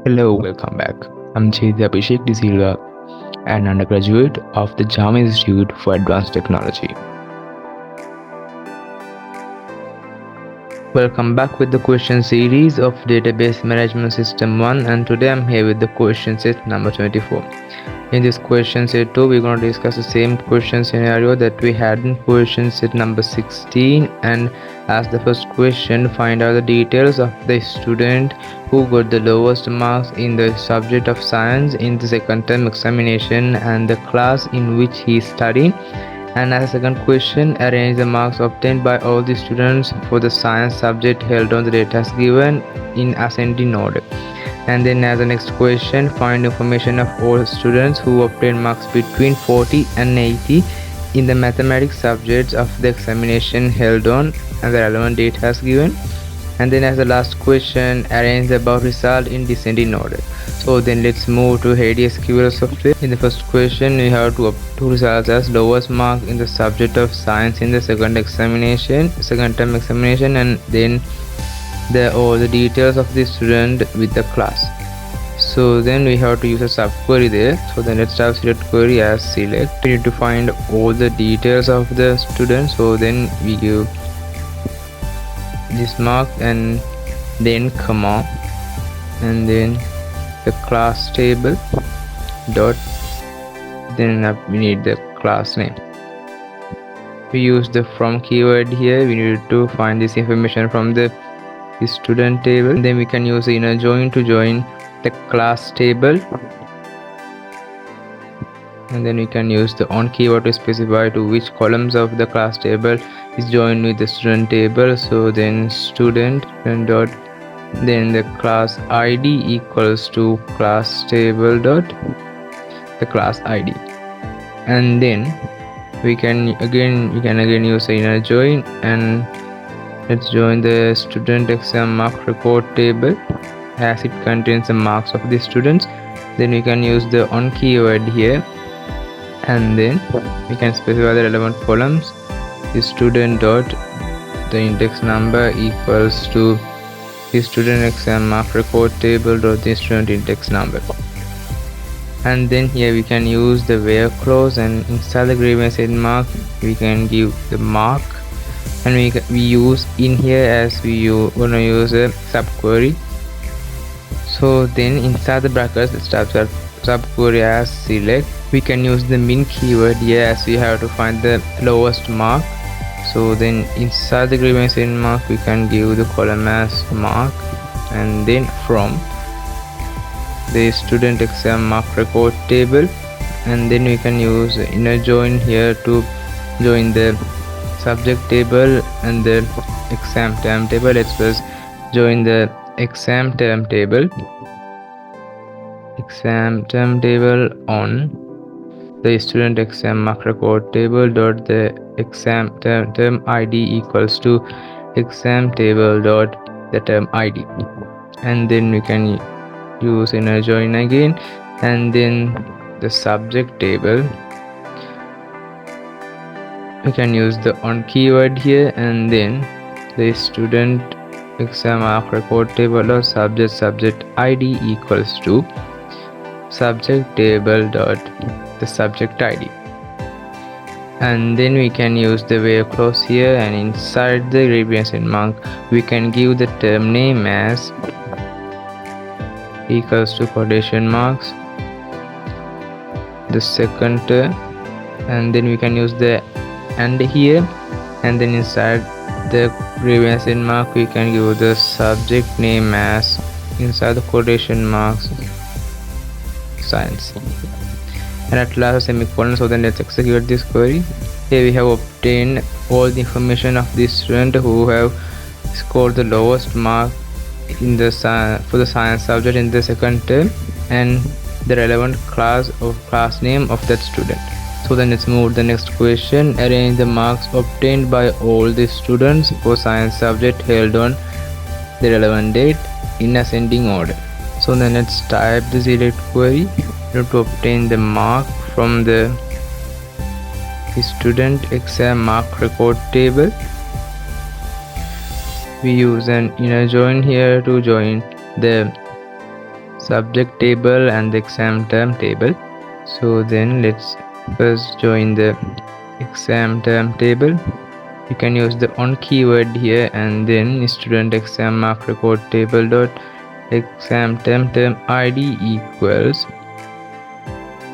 Hello, welcome back. I'm Chidi Abhishek De Silva, an undergraduate of the JAMA Institute for Advanced Technology. Welcome back with the question series of Database Management System 1, and today I'm here with the question set number 24. In this question set 2, we're going to discuss the same question scenario that we had in question set number 16, and as the first question, find out the details of the student who got the lowest marks in the subject of science in the second term examination and the class in which he is studying. And as a second question, arrange the marks obtained by all the students for the science subject held on the data given in ascending order. And then as the next question, find information of all students who obtained marks between 40 and 80 in the mathematics subjects of the examination held on and the relevant data has given. And then as the last question, arrange the above result in descending order. So then let's move to Hades SQL software. In the first question, we have two results as lowest mark in the subject of science in the second term examination, and then all the details of the student with the class. So then we have to use a subquery there. So then let's have select query as select. We need to find all the details of the student. So then we give this mark and then comma and then the class table dot, then we need the class name. We use the from keyword here. We need to find this information from the student table, and then we can use the inner join to join the class table, and then we can use the on keyword to specify to which columns of the class table is joined with the student table. So then student dot, then the class id equals to class table dot the class id, and then we can again use the inner join, and let's join the student exam mark record table as it contains the marks of the students. Then we can use the on keyword here, and then we can specify the relevant columns. The student dot the index number equals to the student exam mark record table dot the student index number. And then here we can use the where clause, and inside the grievance end mark we can give the mark, and we use in here as we gonna use a subquery. So then inside the brackets, let's type subquery as select. We can use the min keyword here as we have to find the lowest mark. So then inside the grievance end mark we can give the column as mark, and then from the student exam mark record table, and then we can use inner join here to join the subject table and the exam term table. Let's first join the exam term table on the student exam mark record table dot the exam term id equals to exam table dot the term id, and then we can use inner join again, and then the subject table we can use the on keyword here, and then the student exam mark record table or subject id equals to subject table dot the subject id, and then we can use the where clause here, and inside the grievance end mark we can give the term name as equals to quotation marks the second term, and then we can use the and here, and then inside the grievance end mark we can give the subject name as inside the quotation marks science, and at last a semicolon. So then let's execute this query. Here we have obtained all the information of the student who have scored the lowest mark in the for the science subject in the second term, and the relevant class name of that student. So then let's move to the next question. Arrange the marks obtained by all the students for science subject held on the relevant date in ascending order. So then let's type the select query to obtain the mark from the student exam mark record table. We use an inner join here to join the subject table and the exam term table. So then let's first join the exam term table. You can use the on keyword here, and then student exam mark record table dot exam term id equals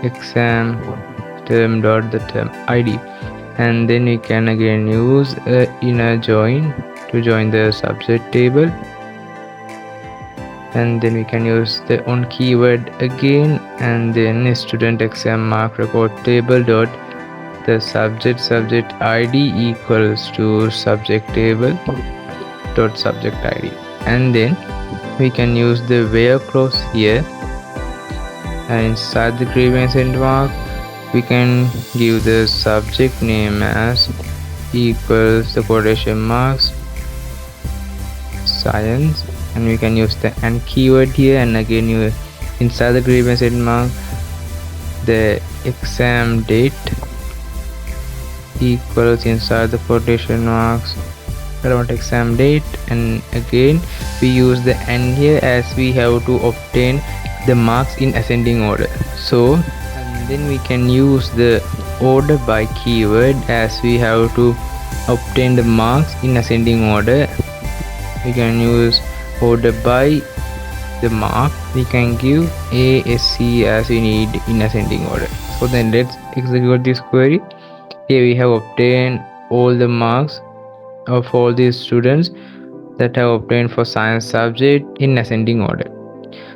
exam term dot the term id, and then we can again use a inner join to join the subject table, and then we can use the on keyword again, and then student exam mark record table dot the subject id equals to subject table dot subject id, and then we can use the where clause here, and inside the grievance end mark we can give the subject name as equals the quotation marks science, and we can use the and keyword here, and again you inside the grievance end mark the exam date equals inside the quotation marks relevant exam date, and again we use the and here as we have to obtain the marks in ascending order. So and then we can use the order by keyword as we have to obtain the marks in ascending order. We can use order by the mark, we can give A, S, C as we need in ascending order. So then let's execute this query. Here we have obtained all the marks of all these students that have obtained for science subject in ascending order.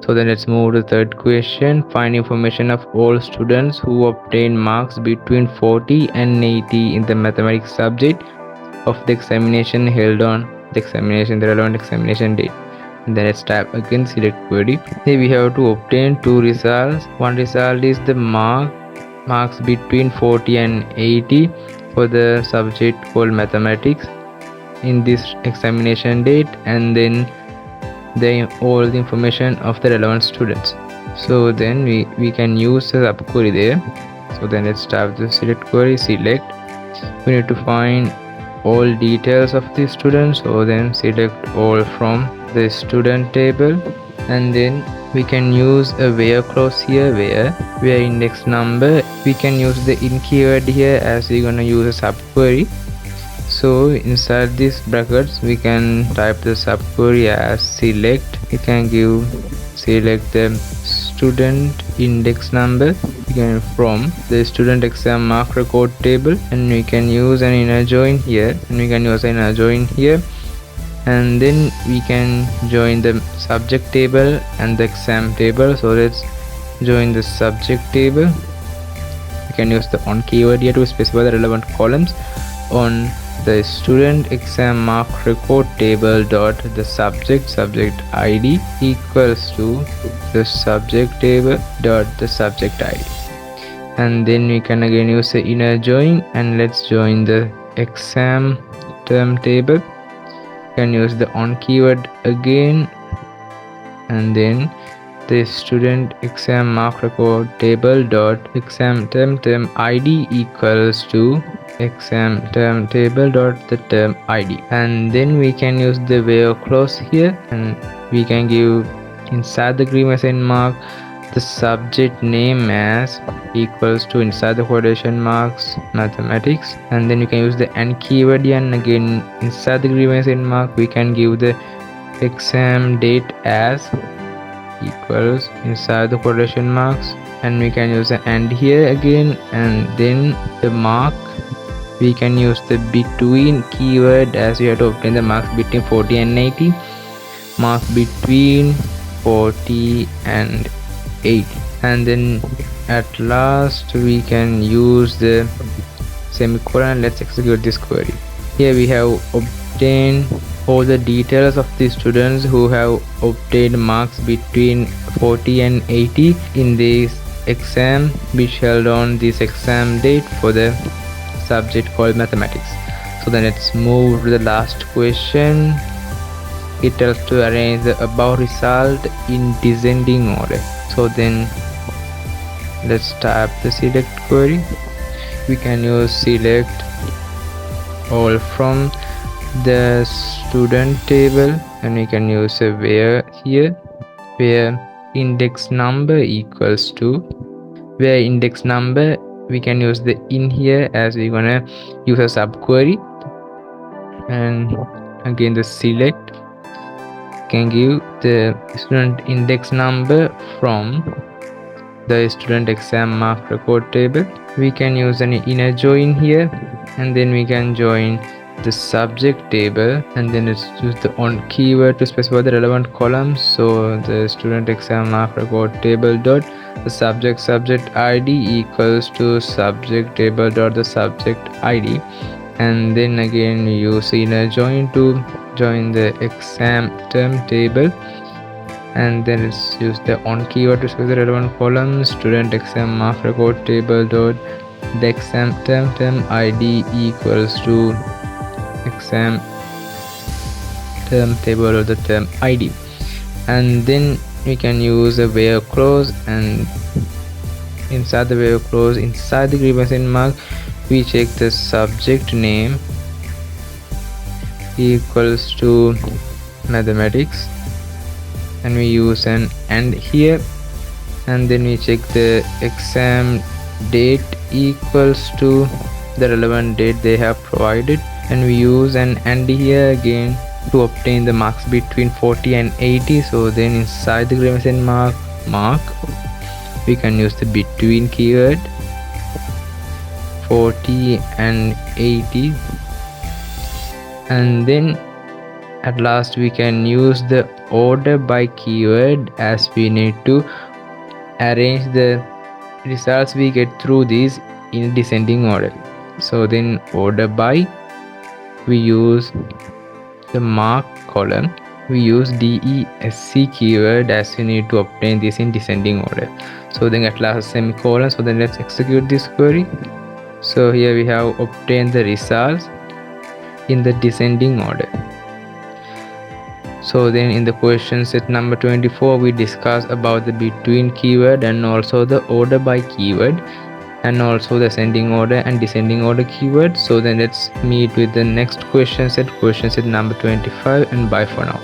So then let's move to the third question. Find information of all students who obtained marks between 40 and 80 in the mathematics subject of the examination held on the relevant examination date. And then let's type again select query. Here we have to obtain two results. One result is the marks between 40 and 80 for the subject called mathematics in this examination date, and then all the information of the relevant students. So then we can use the subquery there. So then let's type the select query, select. We need to find all details of the students, so then select all from the student table, and then we can use a where clause here, where index number. We can use the in keyword here as we're gonna use a subquery. So inside these brackets we can type the subquery as select. We can give select the student index number again from the student exam mark record table, and we can use an inner join here, and then we can join the subject table and the exam table. So let's join the subject table. We can use the on keyword here to specify the relevant columns on the student exam mark record table dot the subject id equals to the subject table dot the subject id, and then we can again use the inner join, and let's join the exam term table. Can use the on keyword again, and then the student exam mark record table dot exam term id equals to exam term table dot the term id, and then we can use the where clause here, and we can give inside the grievance end mark the subject name as equals to inside the quotation marks mathematics, and then you can use the and keyword here, and again inside the grievance end mark we can give the exam date as equals inside the quotation marks, and we can use the and here again, and then the mark we can use the between keyword as we have to obtain the marks between 40 and 80, marks between 40 and 80, and then at last we can use the semicolon. Let's execute this query. Here we have obtained all the details of the students who have obtained marks between 40 and 80 in this exam which held on this exam date for the subject called mathematics. So then let's move to the last question. It tells to arrange the above result in descending order. So then let's type the select query. We can use select all from the student table, and we can use a where here, where index number equals to, where index number we can use the in here as we're gonna use a subquery, and again the select can give the student index number from the student exam mark record table. We can use an inner join here, and then we can join the subject table, and then let's use the on keyword to specify the relevant columns. So the student exam mark record table dot the subject id equals to subject table dot the subject id, and then again we use inner join to join the exam term table, and then let's use the on keyword to specify the relevant column, student exam mark record table dot the exam term id equals to exam term table or the term id, and then we can use a where clause, and inside the where clause, inside the grievance mark, we check the subject name equals to mathematics, and we use an and here, and then we check the exam date equals to the relevant date they have provided, and we use an and here again to obtain the marks between 40 and 80. So then inside the grievance mark we can use the between keyword, 40 and 80, and then at last we can use the order by keyword as we need to arrange the results we get through these in descending order. So then order by, we use the mark column, we use DESC keyword as we need to obtain this in descending order. So then at last semicolon. So then let's execute this query. So here we have obtained the results in the descending order. So then in the question set number 24 we discuss about the between keyword and also the order by keyword, and also the ascending order and descending order keyword. So then let's meet with the next question set number 25, and bye for now.